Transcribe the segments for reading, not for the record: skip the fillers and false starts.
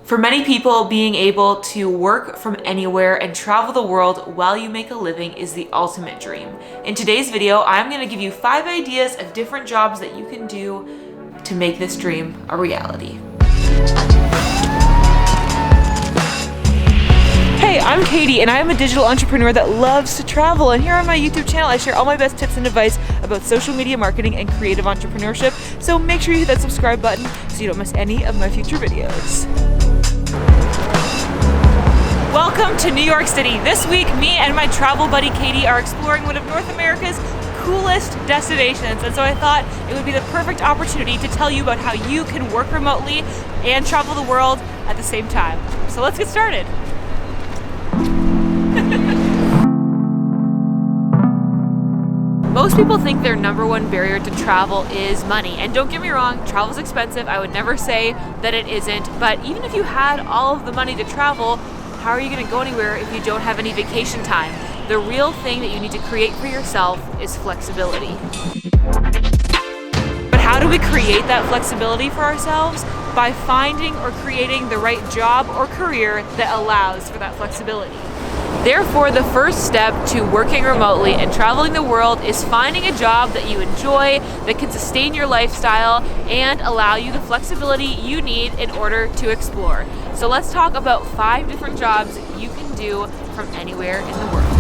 For many people, being able to work from anywhere and travel the world while you make a living is the ultimate dream. In today's video, I'm going to give you 5 ideas of different jobs that you can do to make this dream a reality. Hey, I'm Katie and I'm a digital entrepreneur that loves to travel, and here on my YouTube channel I share all my best tips and advice about social media marketing and creative entrepreneurship, so make sure you hit that subscribe button so you don't miss any of my future videos. Welcome to New York City. This week, me and my travel buddy Katie are exploring one of North America's coolest destinations, and so I thought it would be the perfect opportunity to tell you about how you can work remotely and travel the world at the same time. So let's get started. Most people think their number one barrier to travel is money. And don't get me wrong, travel's expensive. I would never say that it isn't. But even if you had all of the money to travel, how are you going to go anywhere if you don't have any vacation time? The real thing that you need to create for yourself is flexibility. But how do we create that flexibility for ourselves? By finding or creating the right job or career that allows for that flexibility. Therefore, the first step to working remotely and traveling the world is finding a job that you enjoy, that can sustain your lifestyle, and allow you the flexibility you need in order to explore. So let's talk about 5 different jobs you can do from anywhere in the world.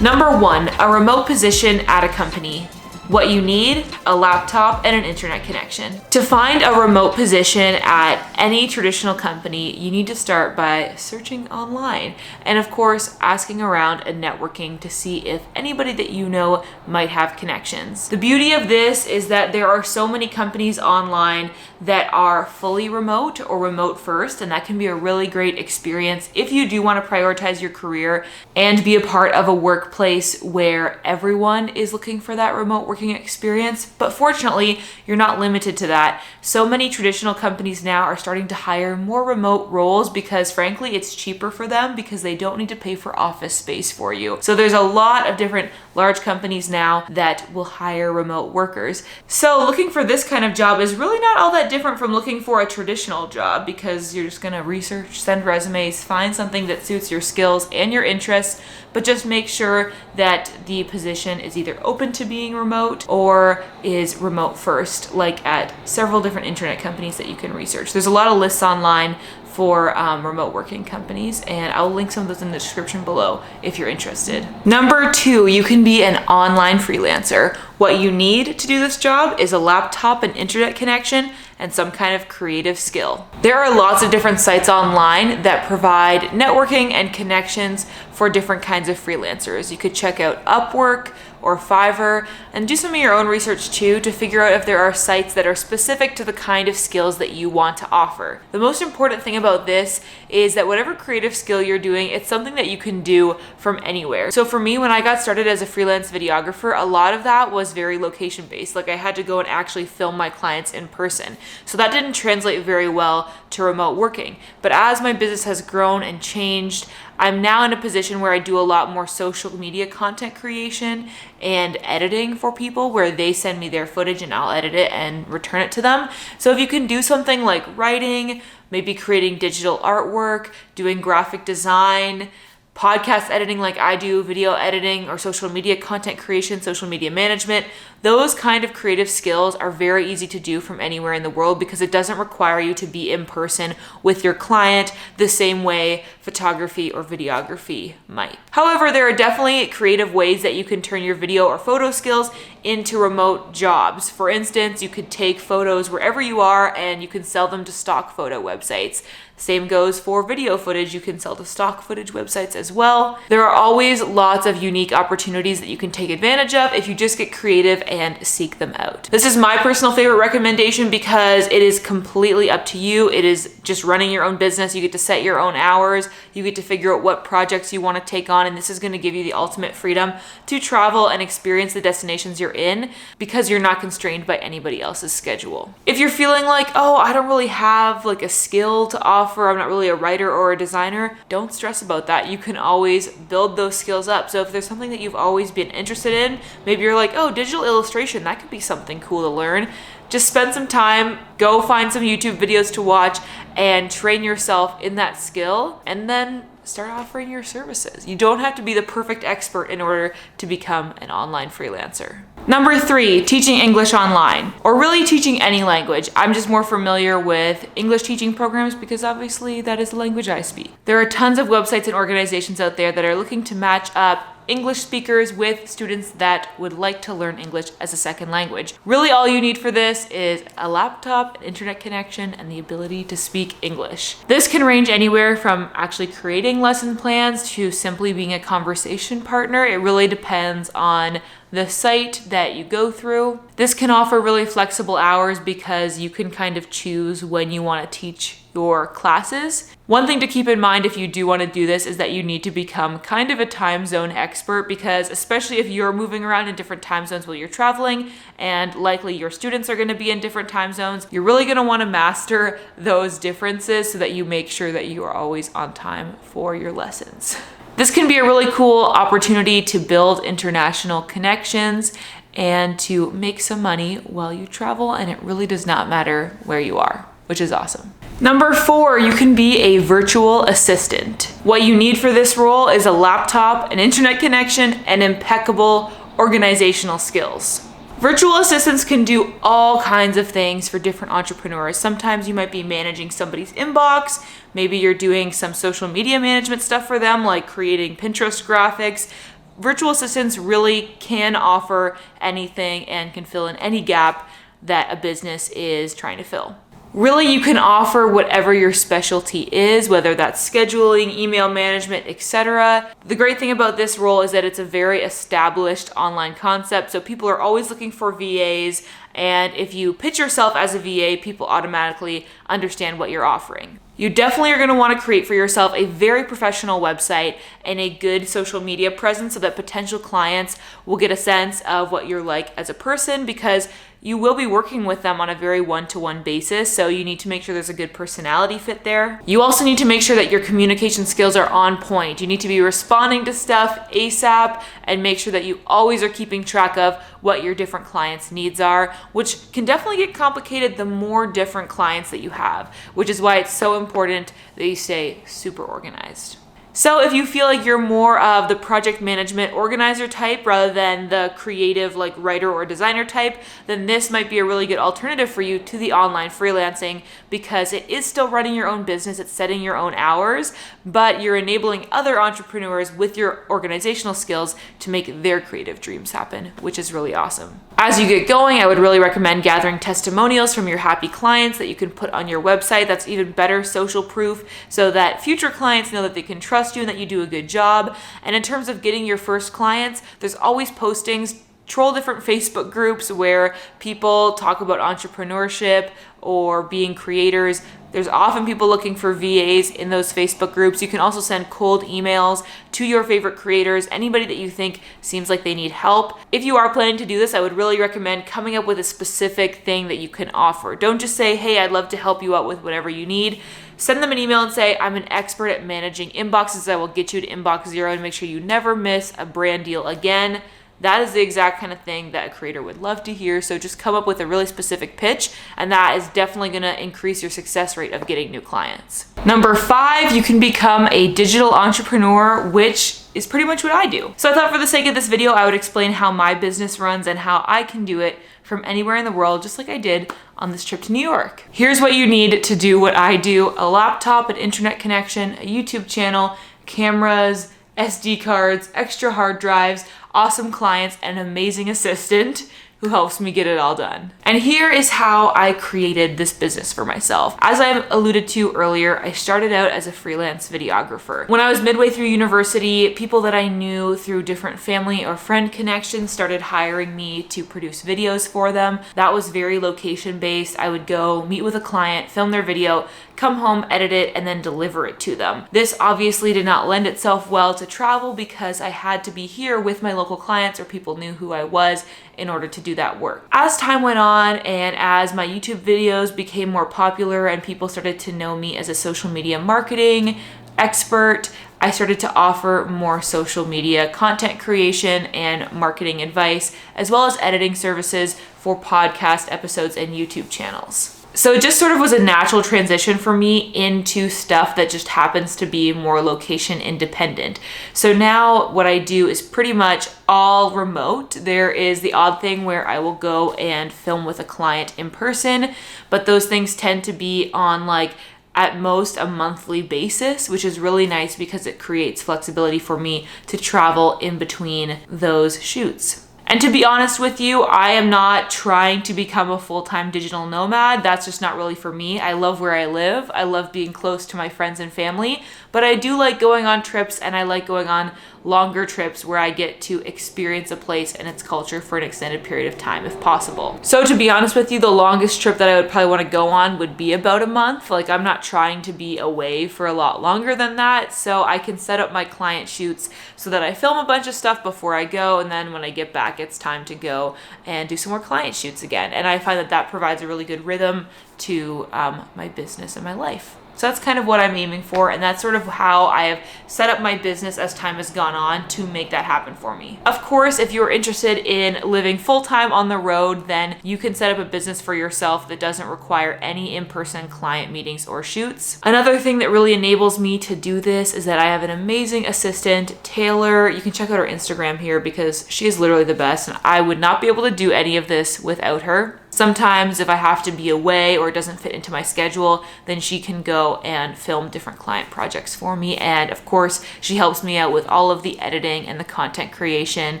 Number 1, a remote position at a company. What you need, a laptop and an internet connection. To find a remote position at any traditional company, you need to start by searching online and of course asking around and networking to see if anybody that you know might have connections. The beauty of this is that there are so many companies online that are fully remote or remote first, and that can be a really great experience if you do want to prioritize your career and be a part of a workplace where everyone is looking for that remote working experience. But fortunately, you're not limited to that. So many traditional companies now are starting to hire more remote roles because frankly, it's cheaper for them because they don't need to pay for office space for you. So there's a lot of different large companies now that will hire remote workers. So looking for this kind of job is really not all that different from looking for a traditional job, because you're just gonna research, send resumes, find something that suits your skills and your interests, but just make sure that the position is either open to being remote or is remote first, like at several different internet companies that you can research. There's a lot of lists online for remote working companies, and I'll link some of those in the description below if you're interested. Number 2, you can be an online freelancer. What you need to do this job is a laptop and internet connection and some kind of creative skill. There are lots of different sites online that provide networking and connections for different kinds of freelancers. You could check out Upwork or Fiverr and do some of your own research too to figure out if there are sites that are specific to the kind of skills that you want to offer. The most important thing about this is that whatever creative skill you're doing, it's something that you can do from anywhere. So for me, when I got started as a freelance videographer, a lot of that was very location based. Like I had to go and actually film my clients in person. So that didn't translate very well to remote working. But as my business has grown and changed, I'm now in a position where I do a lot more social media content creation and editing for people, where they send me their footage and I'll edit it and return it to them. So if you can do something like writing, maybe creating digital artwork, doing graphic design, podcast editing like I do, video editing, or social media content creation, social media management, those kind of creative skills are very easy to do from anywhere in the world because it doesn't require you to be in person with your client the same way photography or videography might. However, there are definitely creative ways that you can turn your video or photo skills into remote jobs. For instance, you could take photos wherever you are and you can sell them to stock photo websites. Same goes for video footage. You can sell to stock footage websites as well. There are always lots of unique opportunities that you can take advantage of if you just get creative and seek them out. This is my personal favorite recommendation because it is completely up to you. It is just running your own business. You get to set your own hours. You get to figure out what projects you want to take on, and this is going to give you the ultimate freedom to travel and experience the destinations you're in because you're not constrained by anybody else's schedule. If you're feeling like, oh, I don't really have like a skill to offer, I'm not really a writer or a designer, don't stress about that. You can always build those skills up. So if there's something that you've always been interested in, maybe you're like, oh, digital illustration, that could be something cool to learn. Just spend some time, go find some YouTube videos to watch and train yourself in that skill, and then start offering your services. You don't have to be the perfect expert in order to become an online freelancer. Number 3, teaching English online, or really teaching any language. I'm just more familiar with English teaching programs because obviously that is the language I speak. There are tons of websites and organizations out there that are looking to match up English speakers with students that would like to learn English as a second language. Really all you need for this is a laptop, an internet connection, and the ability to speak English. This can range anywhere from actually creating lesson plans to simply being a conversation partner. It really depends on the site that you go through. This can offer really flexible hours because you can kind of choose when you want to teach your classes. One thing to keep in mind if you do want to do this is that you need to become kind of a time zone expert, because especially if you're moving around in different time zones while you're traveling, and likely your students are going to be in different time zones, you're really going to want to master those differences so that you make sure that you are always on time for your lessons. This can be a really cool opportunity to build international connections and to make some money while you travel, and it really does not matter where you are, which is awesome. Number 4, you can be a virtual assistant. What you need for this role is a laptop, an internet connection, and impeccable organizational skills. Virtual assistants can do all kinds of things for different entrepreneurs. Sometimes you might be managing somebody's inbox. Maybe you're doing some social media management stuff for them, like creating Pinterest graphics. Virtual assistants really can offer anything and can fill in any gap that a business is trying to fill. Really, you can offer whatever your specialty is, whether that's scheduling, email management, etc. The great thing about this role is that it's a very established online concept, so people are always looking for VAs, and if you pitch yourself as a VA, people automatically understand what you're offering. You definitely are going to want to create for yourself a very professional website and a good social media presence so that potential clients will get a sense of what you're like as a person, because you will be working with them on a very one-to-one basis, so you need to make sure there's a good personality fit there. You also need to make sure that your communication skills are on point. You need to be responding to stuff ASAP and make sure that you always are keeping track of what your different clients' needs are, which can definitely get complicated the more different clients that you have, which is why it's so important that you stay super organized. So if you feel like you're more of the project management organizer type rather than the creative like writer or designer type, then this might be a really good alternative for you to the online freelancing, because it is still running your own business, it's setting your own hours, but you're enabling other entrepreneurs with your organizational skills to make their creative dreams happen, which is really awesome. As you get going, I would really recommend gathering testimonials from your happy clients that you can put on your website. That's even better social proof so that future clients know that they can trust you and that you do a good job. And in terms of getting your first clients, there's always postings. Troll different Facebook groups where people talk about entrepreneurship or being creators. There's often people looking for VAs in those Facebook groups. You can also send cold emails to your favorite creators, anybody that you think seems like they need help. If you are planning to do this, I would really recommend coming up with a specific thing that you can offer. Don't just say, hey, I'd love to help you out with whatever you need. Send them an email and say, I'm an expert at managing inboxes. I will get you to inbox 0 and make sure you never miss a brand deal again. That is the exact kind of thing that a creator would love to hear. So just come up with a really specific pitch, and that is definitely going to increase your success rate of getting new clients. Number 5, you can become a digital entrepreneur, which is pretty much what I do. So I thought for the sake of this video, I would explain how my business runs and how I can do it from anywhere in the world, just like I did on this trip to New York. Here's what you need to do what I do: a laptop, an internet connection, a YouTube channel, cameras, SD cards, extra hard drives, awesome clients, and an amazing assistant who helps me get it all done. And here is how I created this business for myself. As I alluded to earlier, I started out as a freelance videographer. When I was midway through university, people that I knew through different family or friend connections started hiring me to produce videos for them. That was very location based. I would go meet with a client, film their video, come home, edit it, and then deliver it to them. This obviously did not lend itself well to travel because I had to be here with my local clients, or people knew who I was, in order to do that work. As time went on and as my YouTube videos became more popular and people started to know me as a social media marketing expert, I started to offer more social media content creation and marketing advice, as well as editing services for podcast episodes and YouTube channels. So it just sort of was a natural transition for me into stuff that just happens to be more location independent. So now what I do is pretty much all remote. There is the odd thing where I will go and film with a client in person, but those things tend to be on like at most a monthly basis, which is really nice because it creates flexibility for me to travel in between those shoots. And to be honest with you, I am not trying to become a full-time digital nomad. That's just not really for me. I love where I live. I love being close to my friends and family, but I do like going on trips, and I like going on longer trips where I get to experience a place and its culture for an extended period of time if possible. So to be honest with you, the longest trip that I would probably want to go on would be about a month. Like, I'm not trying to be away for a lot longer than that, so I can set up my client shoots so that I film a bunch of stuff before I go, and then when I get back, it's time to go and do some more client shoots again. And I find that that provides a really good rhythm to my business and my life. So that's kind of what I'm aiming for, and that's sort of how I have set up my business as time has gone on to make that happen for me. Of course, if you're interested in living full-time on the road, then you can set up a business for yourself that doesn't require any in-person client meetings or shoots. Another thing that really enables me to do this is that I have an amazing assistant, Taylor. You can check out her Instagram here because she is literally the best, and I would not be able to do any of this without her. Sometimes if I have to be away or it doesn't fit into my schedule, then she can go and film different client projects for me. And of course, she helps me out with all of the editing and the content creation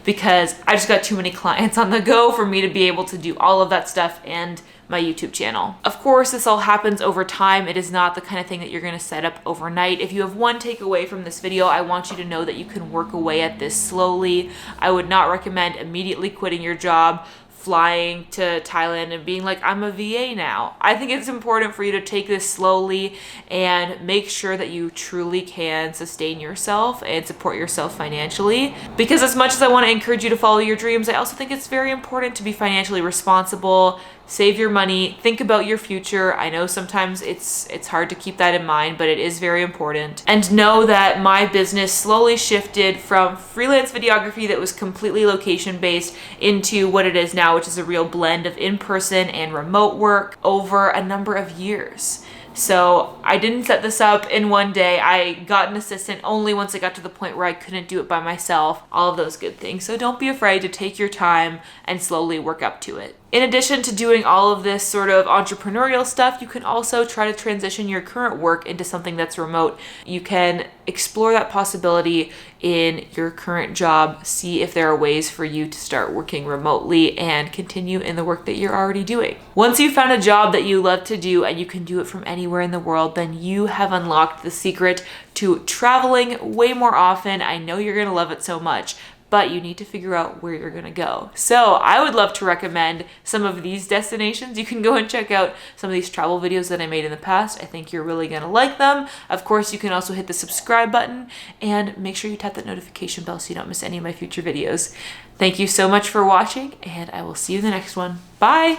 because I just got too many clients on the go for me to be able to do all of that stuff and my YouTube channel. Of course, this all happens over time. It is not the kind of thing that you're gonna set up overnight. If you have one takeaway from this video, I want you to know that you can work away at this slowly. I would not recommend immediately quitting your job, flying to Thailand and being like, I'm a VA now. I think it's important for you to take this slowly and make sure that you truly can sustain yourself and support yourself financially. Because as much as I want to encourage you to follow your dreams, I also think it's very important to be financially responsible, save your money, think about your future. I know sometimes it's hard to keep that in mind, but it is very important. And know that my business slowly shifted from freelance videography that was completely location-based into what it is now, which is a real blend of in-person and remote work over a number of years. So I didn't set this up in one day. I got an assistant only once I got to the point where I couldn't do it by myself, all of those good things. So don't be afraid to take your time and slowly work up to it. In addition to doing all of this sort of entrepreneurial stuff, you can also try to transition your current work into something that's remote. You can explore that possibility in your current job, see if there are ways for you to start working remotely and continue in the work that you're already doing. Once you've found a job that you love to do and you can do it from anywhere in the world, then you have unlocked the secret to traveling way more often. I know you're gonna love it so much, but you need to figure out where you're gonna go. So I would love to recommend some of these destinations. You can go and check out some of these travel videos that I made in the past. I think you're really gonna like them. Of course, you can also hit the subscribe button and make sure you tap that notification bell so you don't miss any of my future videos. Thank you so much for watching, and I will see you in the next one. Bye.